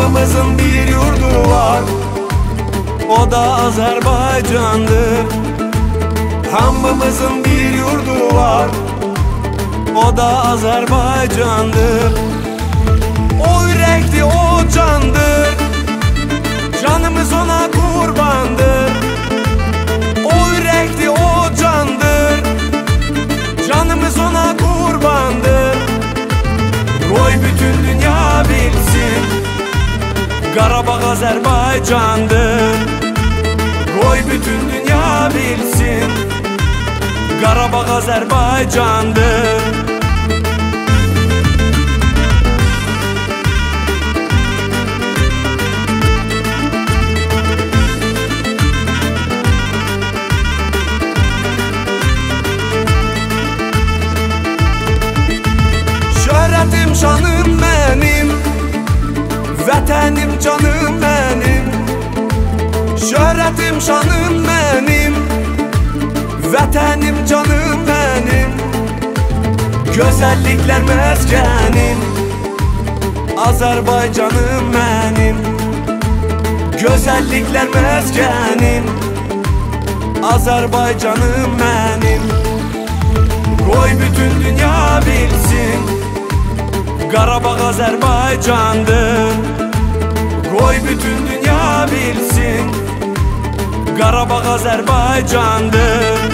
Hamımızın bir yurdu var, o da Azerbaycan'dır. Hamımızın bir yurdu var, o da Azerbaycan'dır. O yürekli, o candır, canımız ona kurbandır. O yürekli, o candır, canımız ona kurbandır. Koy bütün dünya bilsin, Qarabağ Azerbaycan'dır. Koy bütün dünya bilsin, Qarabağ Azerbaycan'dır. Şöhretim şanım benim, vətənim canım benim. Şöhretim şanım benim, vətənim canım benim. Gözəlliklər məskənim, Azərbaycanım mənim. Gözəlliklər məskənim, Azərbaycanım mənim. Qoy bütün dünya bilsin, Qarabağ Azərbaycan'dır. Koy bütün dünya bilsin, Qarabağ Azərbaycan'dır.